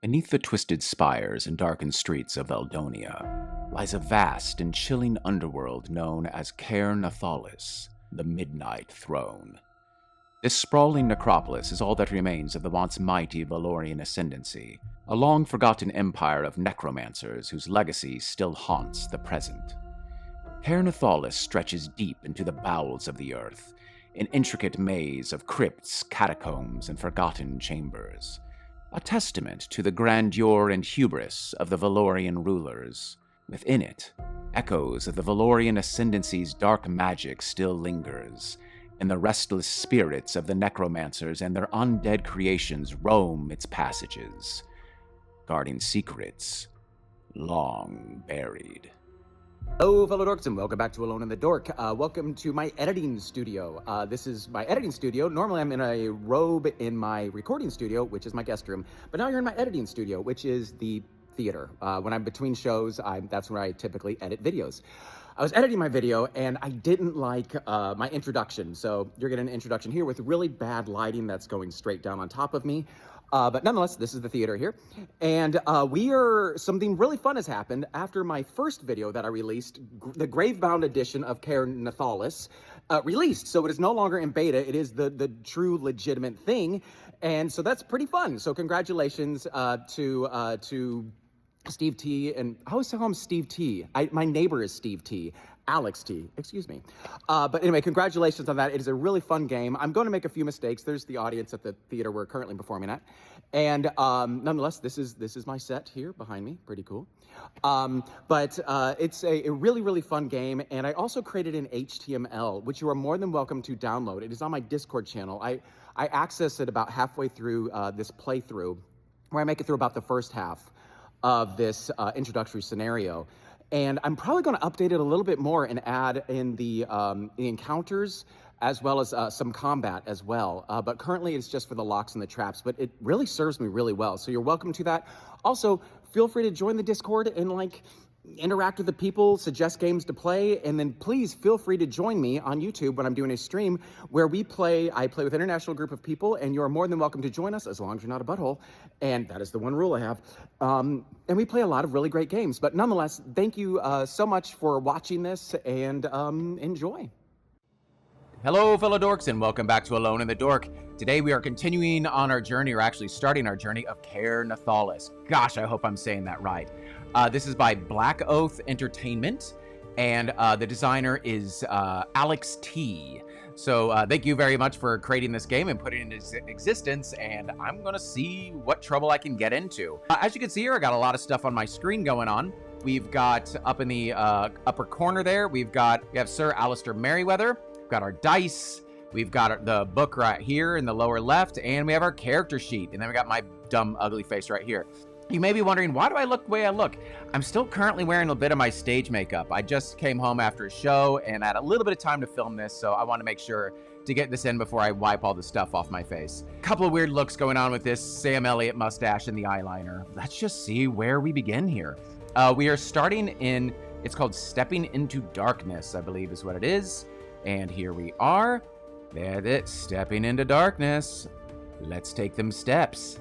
Beneath the twisted spires and darkened streets of Eldonia lies a vast and chilling underworld known as Ker Nethalas, the Midnight Throne. This sprawling necropolis is all that remains of the once mighty Valorian ascendancy, a long-forgotten empire of necromancers whose legacy still haunts the present. Ker Nethalas stretches deep into the bowels of the earth, an intricate maze of crypts, catacombs, and forgotten chambers, a testament to the grandeur and hubris of the Valorian rulers. Within it, echoes of the Valorian ascendancy's dark magic still lingers, and the restless spirits of the necromancers and their undead creations roam its passages, guarding secrets long buried. Hello, fellow dorks, and welcome back to Alone in the Dork. Welcome to my editing studio. This is my editing studio. Normally, I'm in a robe in my recording studio, which is my guest room. But now you're in my editing studio, which is the theater. When I'm between shows, that's where I typically edit videos. I was editing my video, and I didn't like my introduction. So you're getting an introduction here with really bad lighting that's going straight down on top of me. But nonetheless, this is the theater here. And something really fun has happened after my first video that I released, the Gravebound edition of Ker Nethalas, released. So it is no longer in beta. It is the true legitimate thing. And so that's pretty fun. So congratulations to Steve T, and I always call him Steve T. My neighbor is Steve T. Alex T, excuse me. But anyway, congratulations on that. It is a really fun game. I'm going to make a few mistakes. There's the audience at the theater we're currently performing at. And nonetheless, this is my set here behind me. Pretty cool. But it's a really, really fun game. And I also created an HTML, which you are more than welcome to download. It is on my Discord channel. I access it about halfway through this playthrough, where I make it through about the first half of this introductory scenario. And I'm probably going to update it a little bit more and add in the encounters as well as some combat as well. But currently it's just for the locks and the traps, but it really serves me really well. So you're welcome to that. Also, feel free to join the Discord and interact with the people, suggest games to play, and then please feel free to join me on YouTube when I'm doing a stream where I play with an international group of people, and you're more than welcome to join us as long as you're not a butthole, and that is the one rule I have. And we play a lot of really great games, but nonetheless, thank you so much for watching this, and enjoy. Hello, fellow dorks, and welcome back to Alone in the Dork. Today we are continuing on our journey, or actually starting our journey of Ker Nethalas. Gosh, I hope I'm saying that right. This is by Black Oath Entertainment, and the designer is Alex T. So thank you very much for creating this game and putting it into existence, and I'm going to see what trouble I can get into. As you can see here, I got a lot of stuff on my screen going on. We've got up in the upper corner there, we have Sir Alistair Merriweather, we've got our dice, we've got the book right here in the lower left, and we have our character sheet, and then we got my dumb, ugly face right here. You may be wondering, why do I look the way I look? I'm still currently wearing a bit of my stage makeup. I just came home after a show and had a little bit of time to film this, so I want to make sure to get this in before I wipe all the stuff off my face. Couple of weird looks going on with this Sam Elliott mustache and the eyeliner. Let's just see where we begin here. We are starting in, it's called Stepping into Darkness, I believe is what it is. And here we are. There it is, stepping into darkness. Let's take them steps.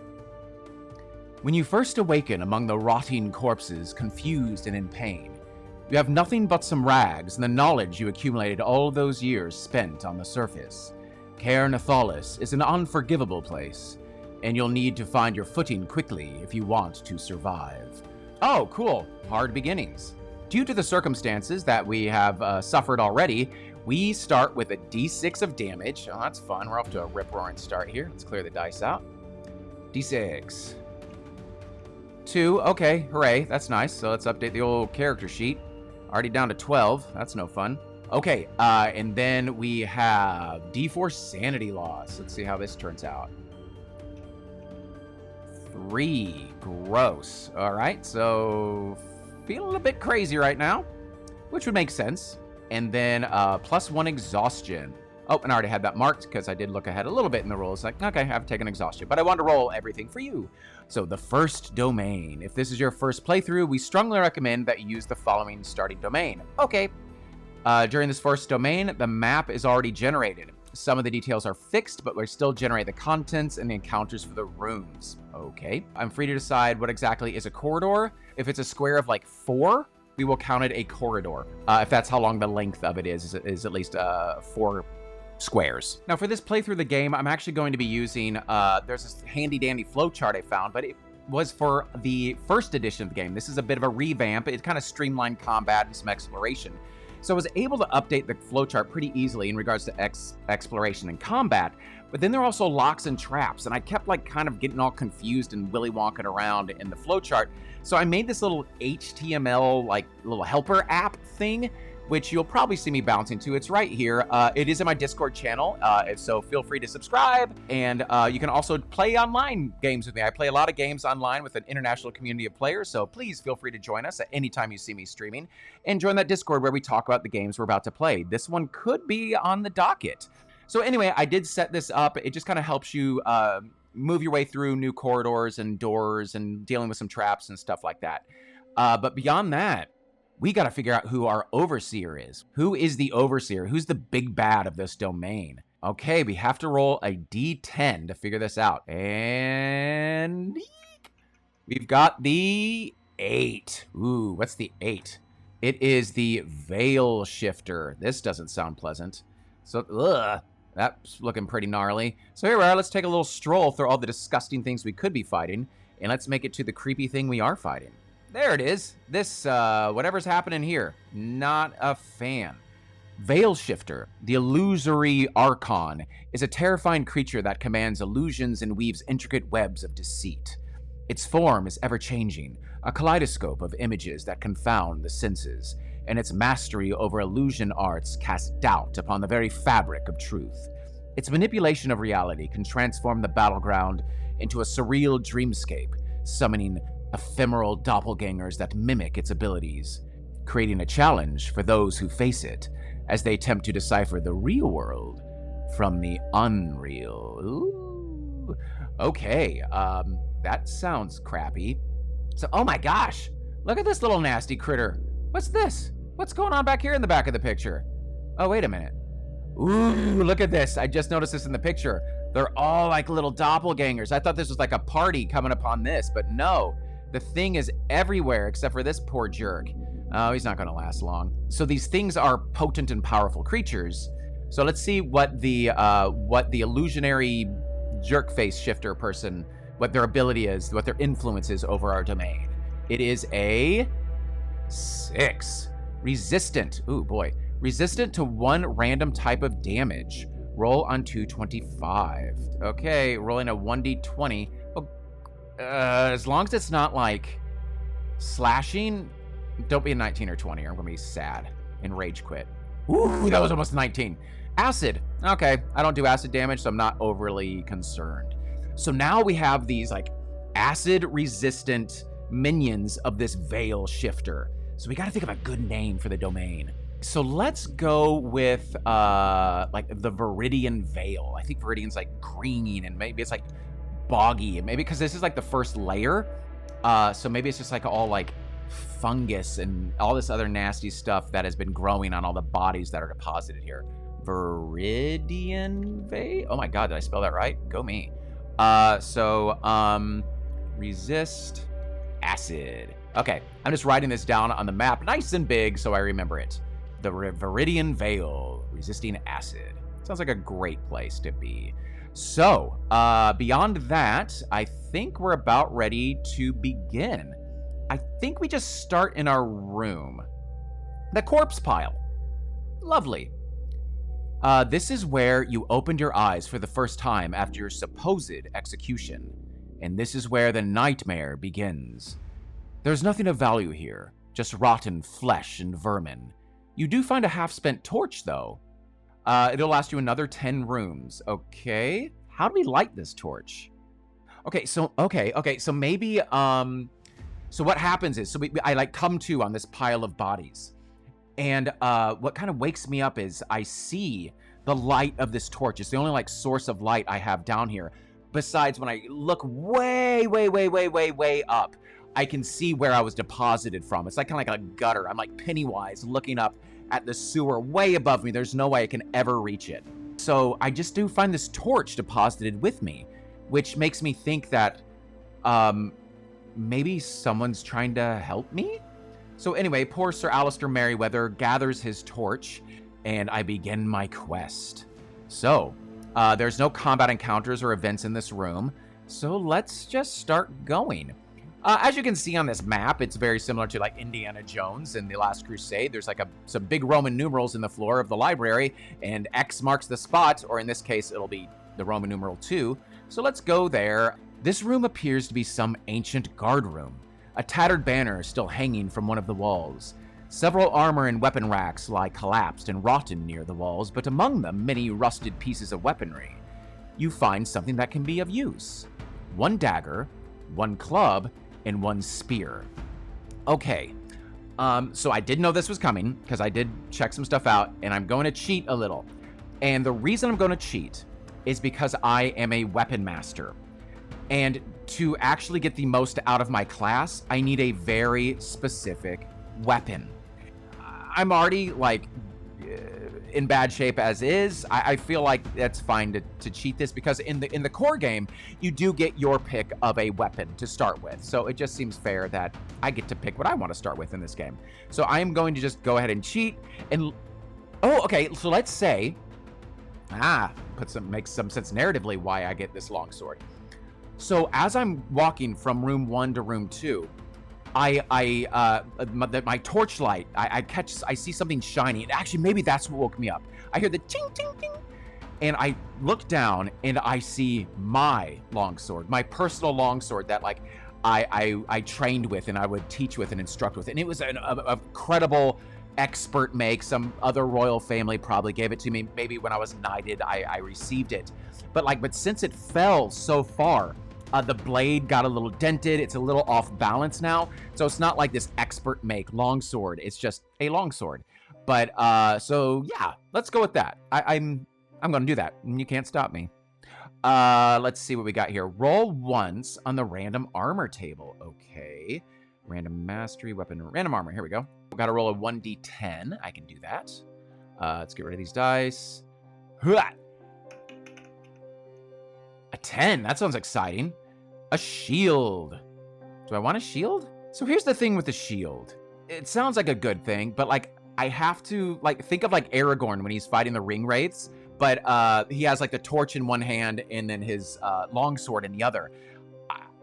When you first awaken among the rotting corpses, confused and in pain, you have nothing but some rags and the knowledge you accumulated all those years spent on the surface. Ker Nethalas is an unforgivable place, and you'll need to find your footing quickly if you want to survive. Oh, cool. Hard beginnings. Due to the circumstances that we have suffered already, we start with a d6 of damage. Oh, that's fun. We're off to a rip-roaring start here. Let's clear the dice out. d6. 2, okay, hooray, that's nice. So let's update the old character sheet. Already down to 12, that's no fun. Okay, and then we have D4 sanity loss. Let's see how this turns out. 3, gross. All right, so feeling a bit crazy right now, which would make sense. And then +1 exhaustion. Oh, and I already had that marked because I did look ahead a little bit in the rolls. Like, okay, I've taken exhaustion, but I wanted to roll everything for you. So the first domain. If this is your first playthrough, we strongly recommend that you use the following starting domain. Okay. During this first domain, the map is already generated. Some of the details are fixed, but we still generate the contents and the encounters for the rooms. Okay. I'm free to decide what exactly is a corridor. If it's a square of like 4, we will count it a corridor. If that's how long the length of it is at least 4 squares. Now for this playthrough of the game, I'm actually going to be using, there's this handy dandy flowchart I found, but it was for the first edition of the game. This is a bit of a revamp. It kind of streamlined combat and some exploration. So I was able to update the flowchart pretty easily in regards to exploration and combat, but then there are also locks and traps, and I kept like kind of getting all confused and willy wonking around in the flowchart. So I made this little HTML like little helper app thing, which you'll probably see me bouncing to. It's right here. It is in my Discord channel, so feel free to subscribe. And you can also play online games with me. I play a lot of games online with an international community of players, so please feel free to join us at any time you see me streaming. And join that Discord where we talk about the games we're about to play. This one could be on the docket. So anyway, I did set this up. It just kind of helps you move your way through new corridors and doors and dealing with some traps and stuff like that. But beyond that, we got to figure out who our overseer is. Who is the overseer? Who's the big bad of this domain? Okay, we have to roll a d10 to figure this out. And we've got the 8. Ooh, what's the 8? It is the Veil Shifter. This doesn't sound pleasant. So, that's looking pretty gnarly. So here we are. Let's take a little stroll through all the disgusting things we could be fighting, and let's make it to the creepy thing we are fighting. There it is. This, whatever's happening here, not a fan. Veil Shifter, the illusory archon, is a terrifying creature that commands illusions and weaves intricate webs of deceit. Its form is ever-changing, a kaleidoscope of images that confound the senses, and its mastery over illusion arts casts doubt upon the very fabric of truth. Its manipulation of reality can transform the battleground into a surreal dreamscape, summoning ephemeral doppelgangers that mimic its abilities, creating a challenge for those who face it as they attempt to decipher the real world from the unreal. Ooh. Okay, that sounds crappy. So, oh my gosh, look at this little nasty critter. What's this? What's going on back here in the back of the picture? Oh, wait a minute. Ooh, look at this. I just noticed this in the picture. They're all like little doppelgangers. I thought this was like a party coming upon this, but no. The thing is everywhere except for this poor jerk. Oh, he's not going to last long. So these things are potent and powerful creatures. So let's see what the illusionary jerk face shifter person, what their ability is, what their influence is over our domain. It is a 6. Resistant. Ooh, boy. Resistant to 1 random type of damage. Roll on 225. Okay, rolling a 1d20. As long as it's not like slashing, don't be a 19 or 20 or I'm gonna be sad and rage quit. Ooh, that was almost 19. Acid. Okay, I don't do acid damage, so I'm not overly concerned. So now we have these like acid resistant minions of this Veil Shifter. So we gotta think of a good name for the domain. So let's go with like the Vidian Veil. I think Vidian's like green and maybe it's like boggy, and maybe because this is like the first layer, so maybe it's just like all like fungus and all this other nasty stuff that has been growing on all the bodies that are deposited here. Vidian Veil. Oh my god, did I spell that right? Go me. Resist acid. Okay, I'm just writing this down on the map nice and big so I remember it. The Vidian Veil, resisting acid. Sounds like a great place to be. So, beyond that, I think we're about ready to begin. I think we just start in our room. The corpse pile. Lovely. This is where you opened your eyes for the first time after your supposed execution. And this is where the nightmare begins. There's nothing of value here, just rotten flesh and vermin. You do find a half-spent torch, though. It'll last you another 10 rooms. Okay. How do we light this torch? Okay, so maybe, so what happens is, I like come to on this pile of bodies. And what kind of wakes me up is I see the light of this torch. It's the only like source of light I have down here. Besides when I look way up, I can see where I was deposited from. It's like kind of like a gutter. I'm like Pennywise looking up at the sewer way above me. There's no way I can ever reach it. So I just do find this torch deposited with me, which makes me think that maybe someone's trying to help me? So anyway, poor Sir Alistair Merryweather gathers his torch, and I begin my quest. So, there's no combat encounters or events in this room, so let's just start going. As you can see on this map, it's very similar to like Indiana Jones in The Last Crusade. There's like some big Roman numerals in the floor of the library, and X marks the spot, or in this case, it'll be the Roman numeral 2. So let's go there. This room appears to be some ancient guard room. A tattered banner is still hanging from one of the walls. Several armor and weapon racks lie collapsed and rotten near the walls, but among them, many rusted pieces of weaponry. You find something that can be of use. One dagger, one club, and one spear. Okay, so I did know this was coming because I did check some stuff out, and I'm going to cheat a little. And the reason I'm going to cheat is because I am a weapon master. And to actually get the most out of my class, I need a very specific weapon. I'm already like in bad shape as is. I feel like that's fine to cheat this because in the core game, you do get your pick of a weapon to start with. So it just seems fair that I get to pick what I want to start with in this game. So I am going to just go ahead and cheat and okay. So let's say makes some sense narratively why I get this longsword. So as I'm walking from room 1 to room 2, my torchlight, I see something shiny, and actually maybe that's what woke me up. I hear the ting ting ting, and I look down and I see my longsword, my personal longsword that like I trained with and I would teach with and instruct with, and it was an incredible expert make. Some other royal family probably gave it to me. Maybe when I was knighted, I received it, but since it fell so far. The blade got a little dented. It's a little off balance now. So it's not like this expert make longsword. It's just a longsword. But so yeah, let's go with that. I'm going to do that. You can't stop me. Let's see what we got here. Roll once on the random armor table. Okay. Random mastery, weapon, random armor. Here we go. We've got to roll a 1d10. I can do that. Let's get rid of these dice. A 10. That sounds exciting. A shield. Do I want a shield? So here's the thing with the shield. It sounds like a good thing, but like I have to like think of like Aragorn when he's fighting the ring wraiths, but he has like the torch in one hand and then his longsword in the other.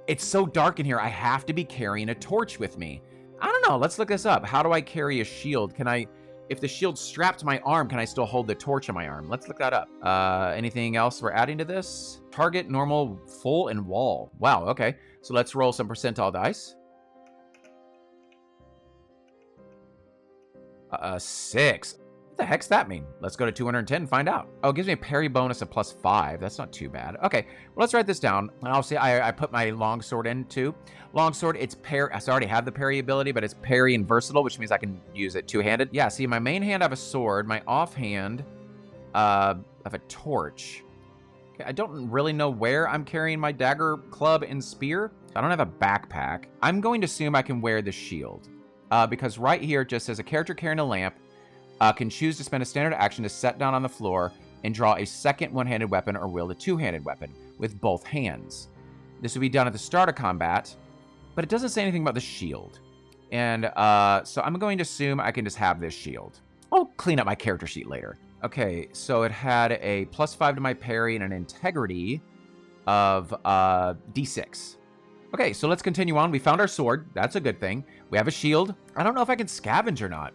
It's so dark in here. I have to be carrying a torch with me. I don't know. Let's look this up. How do I carry a shield? If the shield's strapped to my arm, can I still hold the torch on my arm? Let's look that up. Anything else we're adding to this? Target, normal, full, and wall. Wow, okay. So let's roll some percentile dice. 6. What the heck's that mean? Let's go to 210 and find out. Oh, it gives me a parry bonus of +5. That's not too bad. Okay, well, let's write this down. And I'll see, I put my longsword in too. Longsword, it's parry. I already have the parry ability, but it's parry and versatile, which means I can use it two-handed. Yeah, see, my main hand I have a sword. My offhand I have a torch. Okay, I don't really know where I'm carrying my dagger, club, and spear. I don't have a backpack. I'm going to assume I can wear the shield. Because right here it just says a character carrying a lamp can choose to spend a standard action to set down on the floor and draw a second one-handed weapon or wield a two-handed weapon with both hands. This would be done at the start of combat, but it doesn't say anything about the shield. And so I'm going to assume I can just have this shield. I'll clean up my character sheet later. Okay, so it had a +5 to my parry and an integrity of D6. Okay, so let's continue on. We found our sword. That's a good thing. We have a shield. I don't know if I can scavenge or not.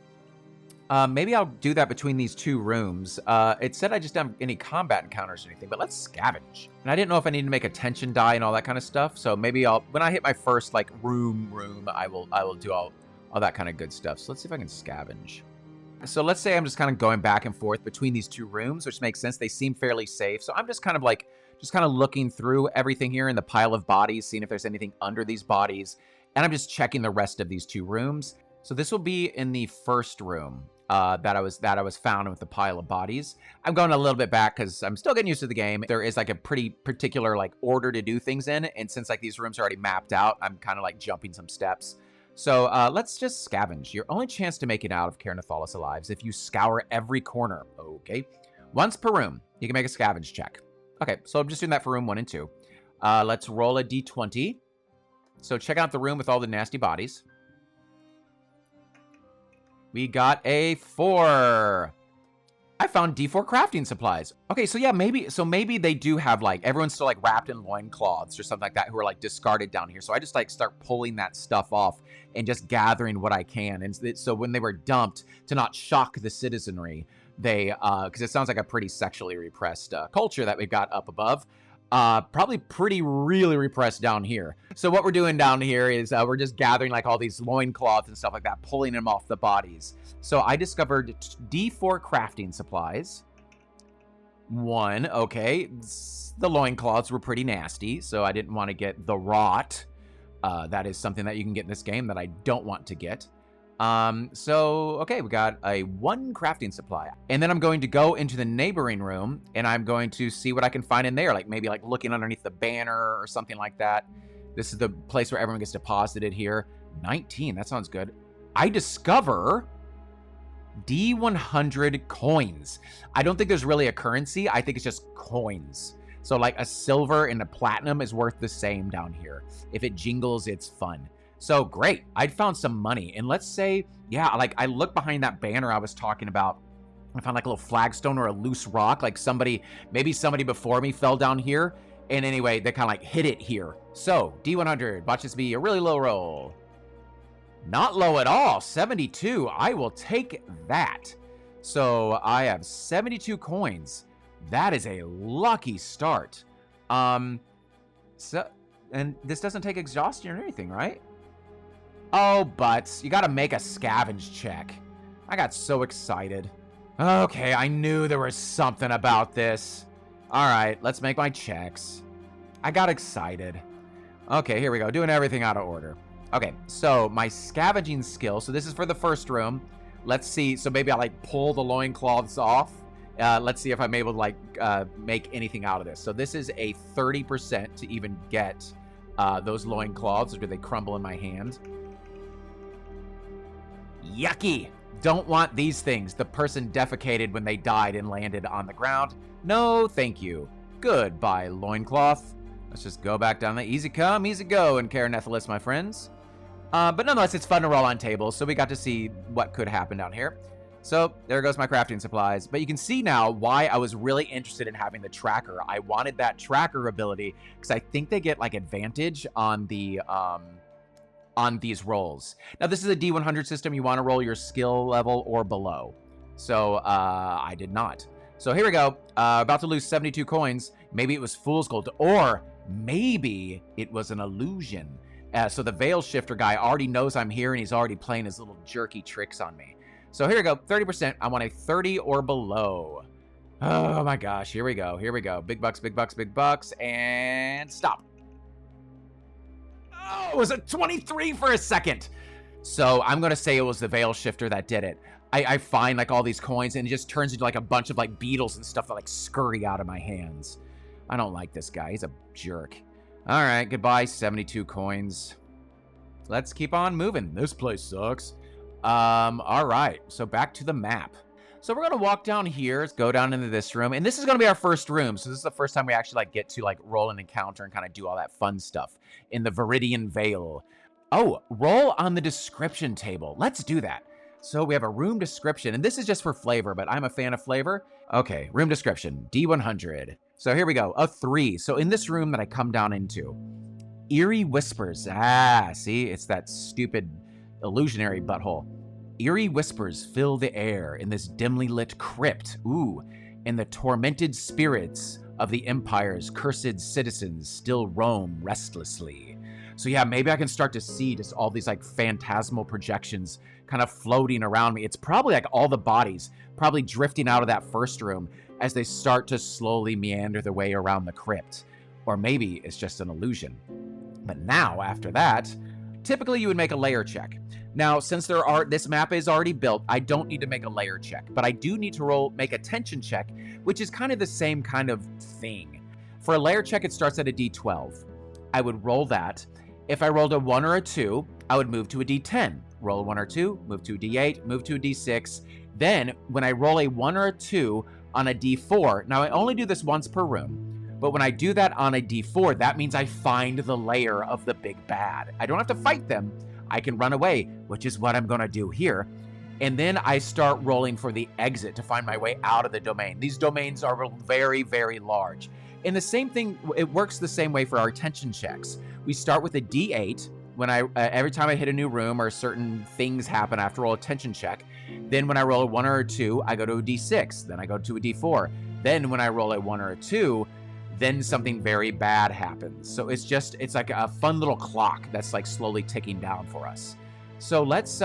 Maybe I'll do that between these two rooms. It said I just don't have any combat encounters or anything, but let's scavenge. And I didn't know if I need to make a tension die and all that kind of stuff. So maybe when I hit my first like room, I will do all that kind of good stuff. So let's see if I can scavenge. So let's say I'm just kind of going back and forth between these two rooms, which makes sense. They seem fairly safe. So I'm just kind of looking through everything here in the pile of bodies, seeing if there's anything under these bodies. And I'm just checking the rest of these two rooms. So this will be in the first room that I was found with the pile of bodies. I'm going a little bit back because I'm still getting used to the game. There is like a pretty particular like order to do things in. And since like these rooms are already mapped out, I'm kind of like jumping some steps. So let's just scavenge. Your only chance to make it out of Ker Nethalas alive is if you scour every corner. Okay. Once per room, you can make a scavenge check. Okay, so I'm just doing that for room 1 and 2. Let's roll a d20. So check out the room with all the nasty bodies. We got a 4. I found D4 crafting supplies. Okay, so yeah, maybe they do have like, everyone's still like wrapped in loincloths or something like that who are like discarded down here. So I just like start pulling that stuff off and just gathering what I can. And so when they were dumped, to not shock the citizenry, they, because it sounds like a pretty sexually repressed culture that we've got up above. Probably really repressed down here. So what we're doing down here is we're just gathering like all these loincloths and stuff like that, pulling them off the bodies. So I discovered D4 crafting supplies. 1, okay. The loincloths were pretty nasty, so I didn't want to get the rot. That is something that you can get in this game that I don't want to get. So, okay, we got a 1 crafting supply. And then I'm going to go into the neighboring room, and I'm going to see what I can find in there, like maybe like looking underneath the banner or something like that. This is the place where everyone gets deposited here. 19, that sounds good. I discover D100 coins. I don't think there's really a currency. I think it's just coins. So like a silver and a platinum is worth the same down here. If it jingles, it's fun. So great, I'd found some money. And let's say, yeah, like I looked behind that banner I was talking about. I found like a little flagstone or a loose rock, like maybe somebody before me fell down here. And anyway, they kind of like hit it here. So D100, watch this be a really low roll. Not low at all, 72. I will take that. So I have 72 coins. That is a lucky start. And this doesn't take exhaustion or anything, right? Oh, but you gotta make a scavenge check. I got so excited. Okay, I knew there was something about this. All right, let's make my checks. I got excited. Okay, here we go, doing everything out of order. Okay, so my scavenging skill, so this is for the first room. Let's see, so maybe I like pull the loincloths off. Let's see if I'm able to like make anything out of this. So this is a 30% to even get those loincloths, or do they crumble in my hand? Yucky! Don't want these things. The person defecated when they died and landed on the ground. No, thank you. Goodbye, loincloth. Let's just go back down the easy come, easy go in Ker Nethalas, my friends. But nonetheless, it's fun to roll on tables, so we got to see what could happen down here. So there goes my crafting supplies. But you can see now why I was really interested in having the tracker. I wanted that tracker ability because I think they get like advantage on the on these rolls. Now this is a D100 system. You want to roll your skill level or below. So I did not. So here we go. About to lose 72 coins. Maybe it was fool's gold, or maybe it was an illusion. So the veil shifter guy already knows I'm here and he's already playing his little jerky tricks on me. So here we go, 30%. I want a 30 or below. Oh my gosh, here we go, here we go. Big bucks, big bucks, big bucks, and stop. Oh, it was a 23 for a second. So I'm gonna say it was the veil shifter that did it. I find like all these coins and it just turns into like a bunch of like beetles and stuff that like scurry out of my hands. I don't like this guy, he's a jerk. All right, goodbye, 72 coins. Let's keep on moving. This place sucks. All right, so back to the map. So we're gonna walk down here, let's go down into this room, and this is gonna be our first room. So this is the first time we actually like get to like roll an encounter and kind of do all that fun stuff in the Vidian Vale. Oh, roll on the description table. Let's do that. So we have a room description, and this is just for flavor, but I'm a fan of flavor. Okay, room description, D100. So here we go, a 3. So in this room that I come down into, eerie whispers. Ah, see, it's that stupid illusionary butthole. Eerie whispers fill the air in this dimly lit crypt. Ooh, and the tormented spirits of the Empire's cursed citizens still roam restlessly. So yeah, maybe I can start to see just all these like phantasmal projections kind of floating around me. It's probably like all the bodies probably drifting out of that first room as they start to slowly meander their way around the crypt. Or maybe it's just an illusion. But now, after that, typically you would make a layer check. Now, since this map is already built, I don't need to make a layer check, but I do need to make a tension check, which is kind of the same kind of thing. For a layer check, it starts at a D12. I would roll that. If I rolled a 1 or a 2, I would move to a D10. Roll a 1 or 2, move to a D8, move to a D6. Then, when I roll a 1 or a 2, on a D4. Now, I only do this once per room, but when I do that on a D4, that means I find the lair of the big bad. I don't have to fight them. I can run away, which is what I'm going to do here. And then I start rolling for the exit to find my way out of the domain. These domains are very, very large. And the same thing, it works the same way for our attention checks. We start with a D8. When every time I hit a new room or certain things happen, I have to roll a attention check. Then when I roll a 1 or a 2, I go to a D6. Then I go to a D4. Then when I roll a 1 or a 2, then something very bad happens. So it's like a fun little clock that's like slowly ticking down for us. So let's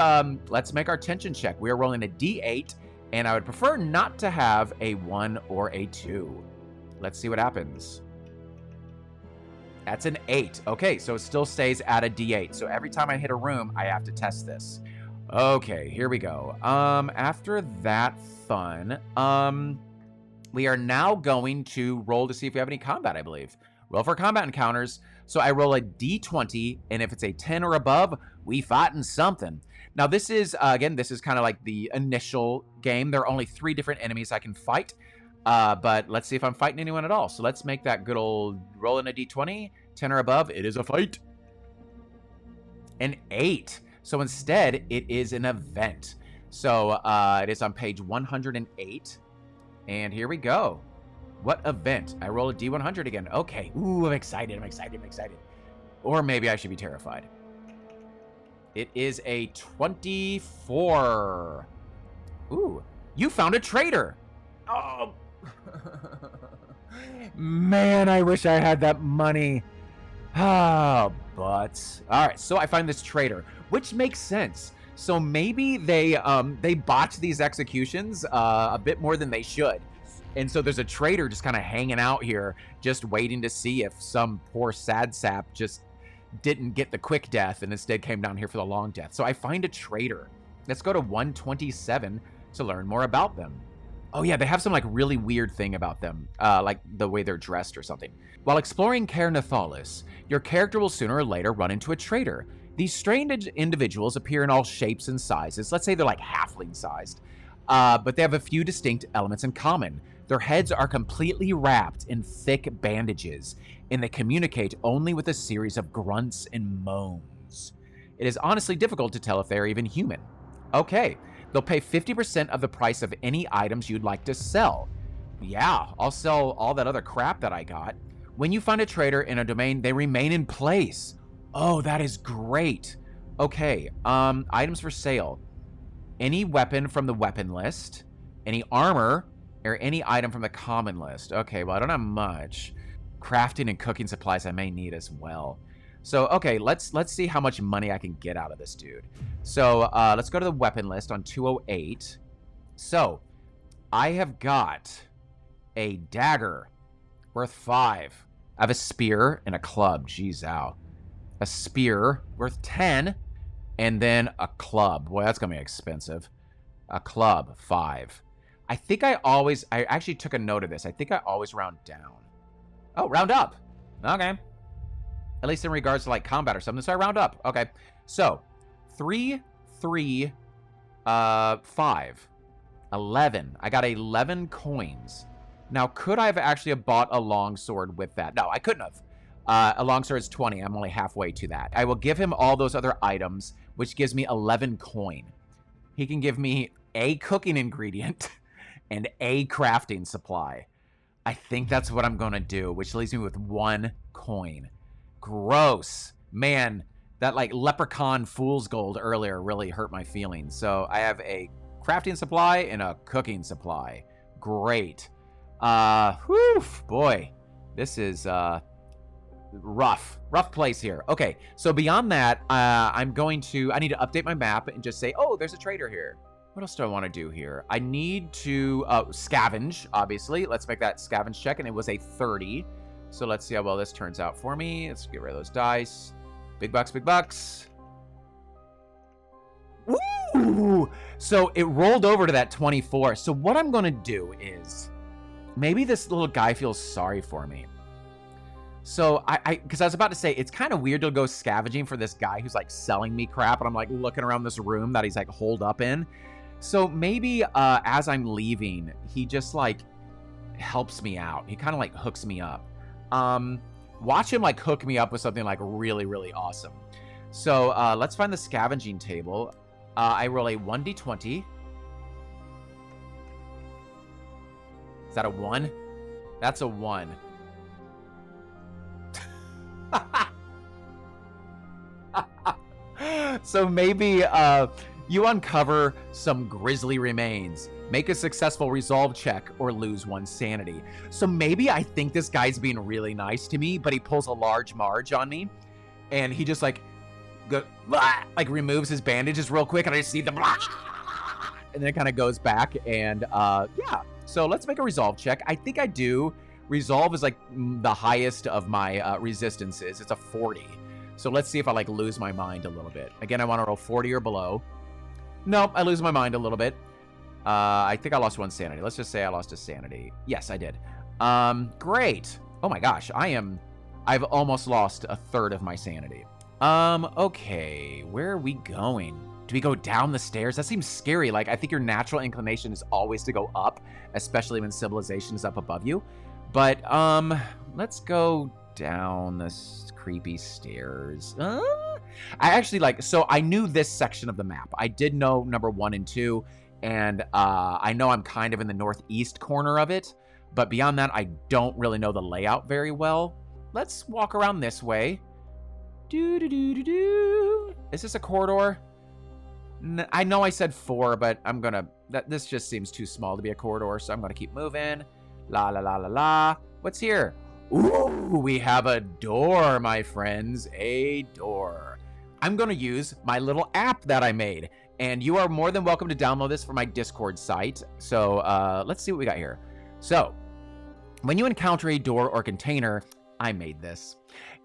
make our attention check. We are rolling a D8, and I would prefer not to have a 1 or a 2. Let's see what happens. That's an 8. Okay, so it still stays at a D8. So every time I hit a room, I have to test this. Okay, here we go. After that fun, we are now going to roll to see if we have any combat, I believe. Roll for combat encounters. So I roll a D20, and if it's a 10 or above, we fighting something. Now this is, again, this is kind of like the initial game. There are only 3 different enemies I can fight. But let's see if I'm fighting anyone at all. So let's make that good old roll in a D20. 10 or above, it is a fight. An 8. So instead, it is an event. So it is on page 108. And here we go. What event? I roll a D100 again. Okay. Ooh, I'm excited. I'm excited. I'm excited. Or maybe I should be terrified. It is a 24. Ooh, you found a traitor. Oh. Man, I wish I had that money. But all right, so I find this traitor, which makes sense. So maybe they botched these executions a bit more than they should. And so there's a traitor just kind of hanging out here, just waiting to see if some poor sad sap just didn't get the quick death and instead came down here for the long death. So I find a traitor. Let's go to 127 to learn more about them. Oh yeah, they have some like really weird thing about them, like the way they're dressed or something. While exploring Ker Nethalas, your character will sooner or later run into a traitor. These strange individuals appear in all shapes and sizes. Let's say they're like halfling sized, but they have a few distinct elements in common. Their heads are completely wrapped in thick bandages, and they communicate only with a series of grunts and moans. It is honestly difficult to tell if they are even human. Okay. They'll pay 50% of the price of any items you'd like to sell. Yeah, I'll sell all that other crap that I got. When you find a traitor in a domain, they remain in place. Oh, that is great. Okay, items for sale. Any weapon from the weapon list, any armor, or any item from the common list. Okay, well, I don't have much. Crafting and cooking supplies I may need as well. So, okay, let's see how much money I can get out of this dude. So, let's go to the weapon list on 208. So, I have got a dagger worth 5. I have a spear and a club. Jeez, ow. A spear worth 10. And then a club. Boy, that's going to be expensive. A club, 5. I actually took a note of this. I think I always round down. Oh, round up. Okay. At least in regards to like combat or something. So I round up. Okay. So 3, 3, 5, 11. I got 11 coins. Now, could I have actually bought a longsword with that? No, I couldn't have. A longsword is 20. I'm only halfway to that. I will give him all those other items, which gives me 11 coin. He can give me a cooking ingredient and a crafting supply. I think that's what I'm going to do, which leaves me with 1 coin. Gross. Man, that like leprechaun fool's gold earlier really hurt my feelings. So I have a crafting supply and a cooking supply. Great. Whew, boy, this is rough place here. Okay, so beyond that, I need to update my map and just say, oh, there's a trader here. What else do I want to do here? I need to scavenge, obviously. Let's make that scavenge check, and it was a 30. So let's see how well this turns out for me. Let's get rid of those dice. Big bucks, big bucks. Woo! So it rolled over to that 24. So what I'm going to do is, maybe this little guy feels sorry for me. So because I was about to say, it's kind of weird to go scavenging for this guy who's like selling me crap, and I'm like looking around this room that he's like holed up in. So maybe as I'm leaving, he just like helps me out. He kind of like hooks me up. Watch him like hook me up with something like really, really awesome. So let's find the scavenging table. I roll a 1d20. Is that a 1? That's a 1. So maybe you uncover some grisly remains, make a successful resolve check, or lose 1 sanity. So maybe I think this guy's being really nice to me, but he pulls a large Marge on me, and he just like removes his bandages real quick, and I just see the blah, and then it kind of goes back, and yeah. So let's make a resolve check. I think I do. Resolve is like the highest of my resistances. It's a 40. So let's see if I like lose my mind a little bit. Again, I want to roll 40 or below. Nope, I lose my mind a little bit. I think I lost 1 sanity. Let's just say I lost a sanity. Yes, I did. Great. Oh my gosh, I've almost lost a third of my sanity. Okay, where are we going? Do we go down the stairs? That seems scary. Like, I think your natural inclination is always to go up, especially when civilization is up above you. But, let's go down this creepy stairs. I actually so I knew this section of the map. I did know number 1 and 2, and I know I'm kind of in the northeast corner of it, but beyond that, I don't really know the layout very well. Let's walk around this way. Is this a corridor? I know I said 4, but this just seems too small to be a corridor, so I'm gonna keep moving. La la la la la. What's here? Ooh, we have a door, my friends. A door. I'm going to use my little app that I made, and you are more than welcome to download this from my Discord site. So let's see what we got here. So when you encounter a door or container, I made this.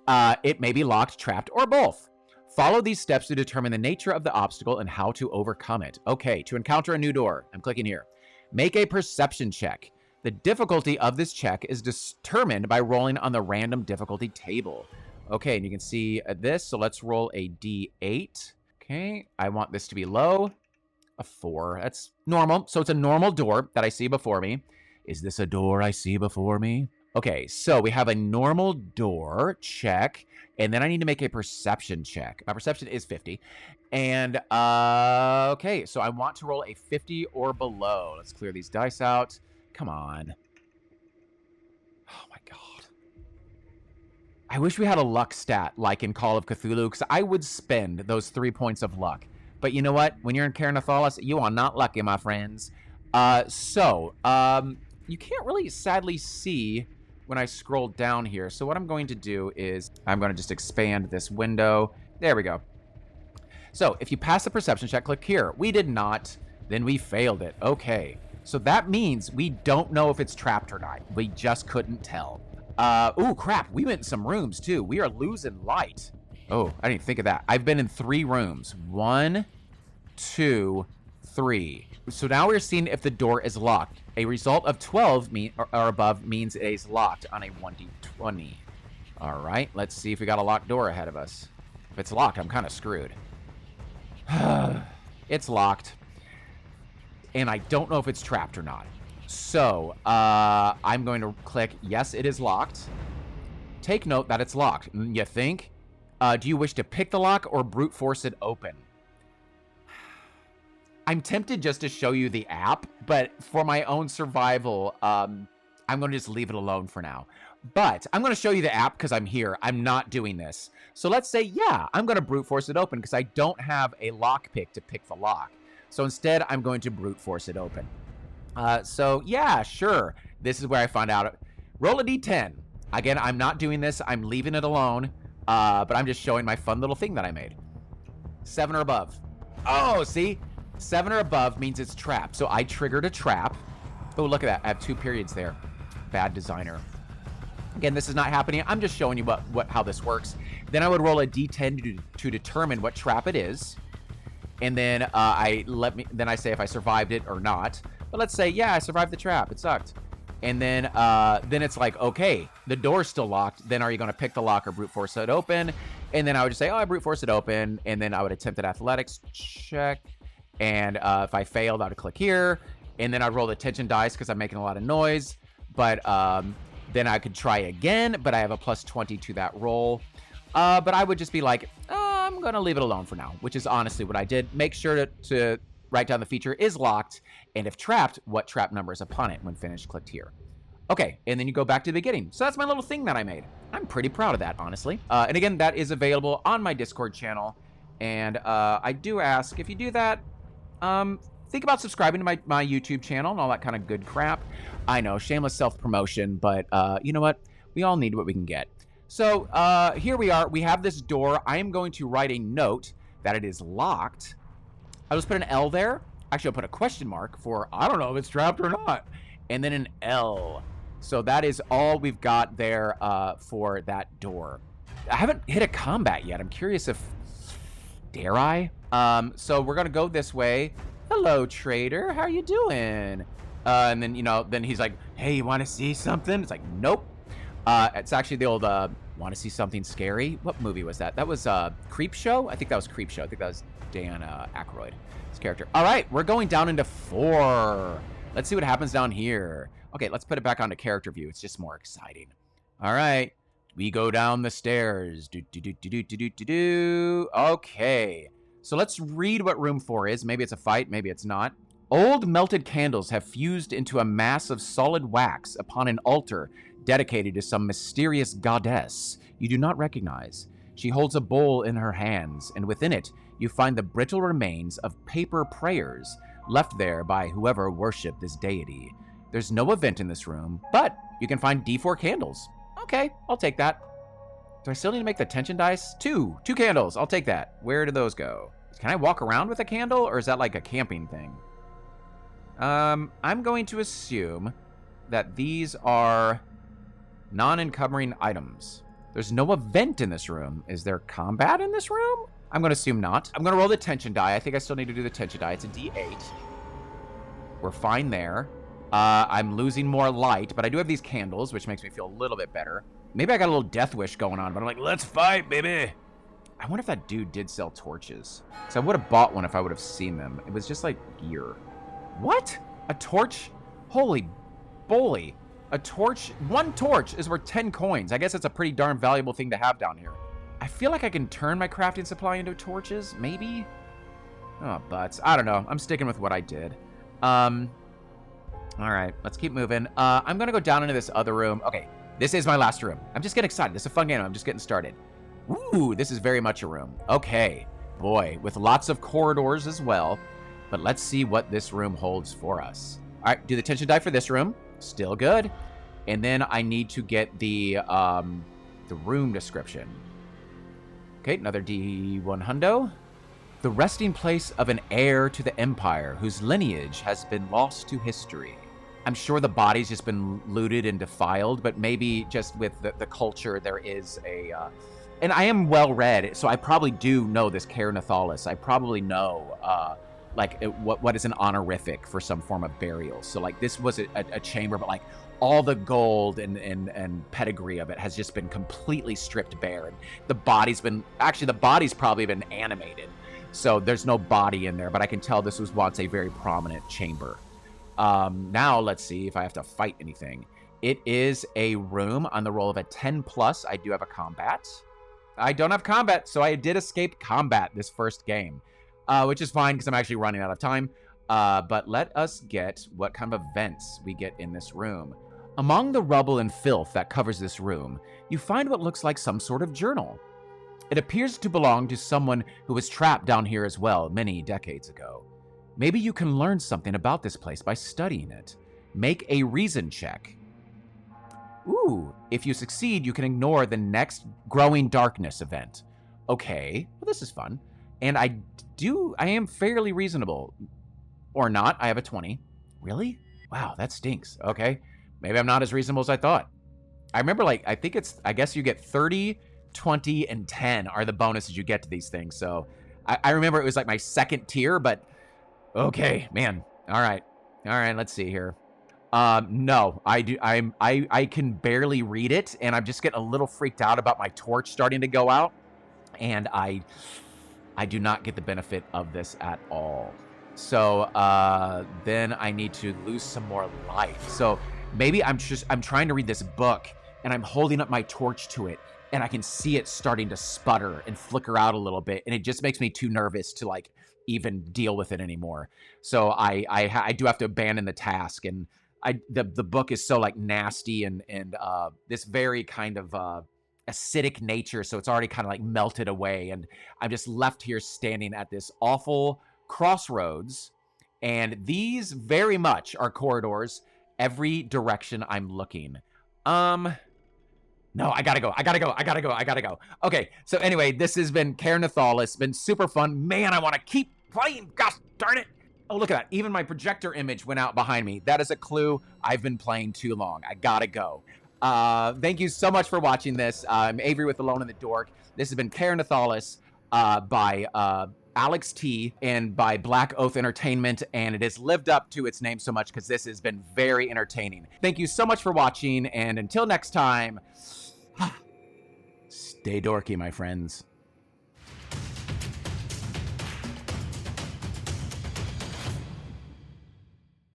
It may be locked, trapped, or both. Follow these steps to determine the nature of the obstacle and how to overcome it. Okay, to encounter a new door, I'm clicking here. Make a perception check. The difficulty of this check is determined by rolling on the random difficulty table. Okay, and you can see this, so let's roll a d8. Okay, I want this to be low. A 4, that's normal. So it's a normal door that I see before me. Is this a door I see before me? Okay, so we have a normal door check, and then I need to make a perception check. My perception is 50. And, okay, so I want to roll a 50 or below. Let's clear these dice out. Come on. Oh my god. I wish we had a luck stat like in Call of Cthulhu, because I would spend those 3 points of luck. But you know what? When you're in Ker Nethalas, you are not lucky, my friends. You can't really sadly see when I scroll down here. So what I'm going to do is I'm going to just expand this window. There we go. So if you pass the perception check, click here. We did not. Then we failed it. Okay. So that means we don't know if it's trapped or not. We just couldn't tell. Ooh, crap. We went in some rooms, too. We are losing light. Oh, I didn't think of that. I've been in 3 rooms. 1, 2, 3. So now we're seeing if the door is locked. A result of 12 or above means it is locked on a 1d20. All right, let's see if we got a locked door ahead of us. If it's locked, I'm kind of screwed. It's locked. And I don't know if it's trapped or not. So, I'm going to click, yes, it is locked. Take note that it's locked. You think? Do you wish to pick the lock or brute force it open? I'm tempted just to show you the app, but for my own survival, I'm going to just leave it alone for now. But I'm going to show you the app because I'm here. I'm not doing this. So let's say, yeah, I'm going to brute force it open because I don't have a lockpick to pick the lock. So instead, I'm going to brute force it open. So yeah, sure. This is where I found out. Roll a d10. Again, I'm not doing this. I'm leaving it alone. But I'm just showing my fun little thing that I made. 7 or above. Oh, see? 7 or above means it's trapped. So I triggered a trap. Oh, look at that. I have 2 periods there. Bad designer. Again, this is not happening. I'm just showing you how this works. Then I would roll a d10 to determine what trap it is. And then I say if I survived it or not. But let's say, yeah, I survived the trap. It sucked. And then it's like, okay, the door's still locked. Then are you going to pick the lock or brute force it open? And then I would just say, oh, I brute force it open. And then I would attempt an athletics check. And if I failed, I would click here. And then I'd roll the tension dice because I'm making a lot of noise. but then I could try again, but I have a plus 20 to that roll. But I would just be like, I'm going to leave it alone for now, which is honestly what I did. Make sure to write down the feature is locked, and if trapped, what trap number is upon it. When finished, clicked here. Okay, and then you go back to the beginning. So that's my little thing that I made. I'm pretty proud of that, honestly. And again, that is available on my Discord channel. And I do ask, if you do that, think about subscribing to my YouTube channel and all that kind of good crap. I know, shameless self-promotion, but you know what? We all need what we can get. So here we are. We have this door. I am going to write a note that it is locked. I'll just put an L there. Actually, I'll put a question mark for, I don't know if it's trapped or not. And then an L. So that is all we've got there for that door. I haven't hit a combat yet. I'm curious if, dare I? So we're going to go this way. Hello, trader. How you doing? And then, you know, then he's like, hey, you want to see something? It's like, nope. It's actually the old, want to see something scary? What movie was that? That was Creep Show? I think that was Creep Show. I think that was Dan Aykroyd, his character. All right, we're going down into 4. Let's see what happens down here. Okay, let's put it back onto character view. It's just more exciting. All right, we go down the stairs. Okay, so let's read what room 4 is. Maybe it's a fight, maybe it's not. Old melted candles have fused into a mass of solid wax upon an altar dedicated to some mysterious goddess you do not recognize. She holds a bowl in her hands, and within it, you find the brittle remains of paper prayers left there by whoever worshipped this deity. There's no event in this room, but you can find D4 candles. Okay, I'll take that. Do I still need to make the tension dice? 2 candles, I'll take that. Where do those go? Can I walk around with a candle, or is that like a camping thing? I'm going to assume that these are non-encumbering items. There's no event in this room. Is there combat in this room? I'm going to assume not. I'm going to roll the tension die. I think I still need to do the tension die. It's a D8. We're fine there. I'm losing more light, but I do have these candles, which makes me feel a little bit better. Maybe I got a little death wish going on, but I'm like, let's fight, baby. I wonder if that dude did sell torches. So I would have bought one if I would have seen them. It was just like gear. What? A torch? Holy bully. A torch? 1 torch is worth 10 coins. I guess it's a pretty darn valuable thing to have down here. I feel like I can turn my crafting supply into torches, maybe? Oh, butts. I don't know. I'm sticking with what I did. All right, let's keep moving. I'm going to go down into this other room. Okay, this is my last room. I'm just getting excited. This is a fun game. I'm just getting started. Ooh, this is very much a room. Okay, boy, with lots of corridors as well. But let's see what this room holds for us. All right, do the tension die for this room. Still good. And then I need to get the room description. Okay, another D1 hundo. The resting place of an heir to the empire whose lineage has been lost to history. I'm sure the body's just been looted and defiled, but maybe just with the culture there is a... and I am well read, so I probably do know this Ker Nethalas. I probably know what is an honorific for some form of burial. So like this was a chamber, but like all the gold and pedigree of it has just been completely stripped bare. And the body's probably been animated. So there's no body in there, but I can tell this was once a very prominent chamber. Now let's see if I have to fight anything. It is a room on the roll of a 10+. I do have a combat. I don't have combat, so I did escape combat this first game, which is fine because I'm actually running out of time. But let us get what kind of events we get in this room. Among the rubble and filth that covers this room, you find what looks like some sort of journal. It appears to belong to someone who was trapped down here as well many decades ago. Maybe you can learn something about this place by studying it. Make a reason check. Ooh, if you succeed, you can ignore the next Growing Darkness event. Okay, well this is fun. And I am fairly reasonable. Or not, I have a 20. Really? Wow, that stinks. Okay, maybe I'm not as reasonable as I thought. I remember I guess you get 30, 20, and 10 are the bonuses you get to these things. So I remember it was like my second tier, but okay, man. All right, let's see here. No, I can barely read it, and I'm just getting a little freaked out about my torch starting to go out, and I do not get the benefit of this at all. So then I need to lose some more light. So Maybe I'm trying to read this book and I'm holding up my torch to it and I can see it starting to sputter and flicker out a little bit, and it just makes me too nervous to like even deal with it anymore. So I do have to abandon the task, and the book is so like nasty and this very kind of acidic nature, so it's already kind of like melted away, and I'm just left here standing at this awful crossroads, and these very much are corridors every direction I'm looking. No, I gotta go. Okay, so anyway, this has been Ker Nethalas. Been super fun. Man, I want to keep playing. Gosh darn it. Oh, look at that. Even my projector image went out behind me. That is a clue I've been playing too long. I gotta go. Thank you so much for watching this. I'm Avery with Alone in the Dork. This has been Ker Nethalas by Alex T and by Black Oath Entertainment, and it has lived up to its name so much because this has been very entertaining. Thank you so much for watching, and until next time, stay dorky, my friends.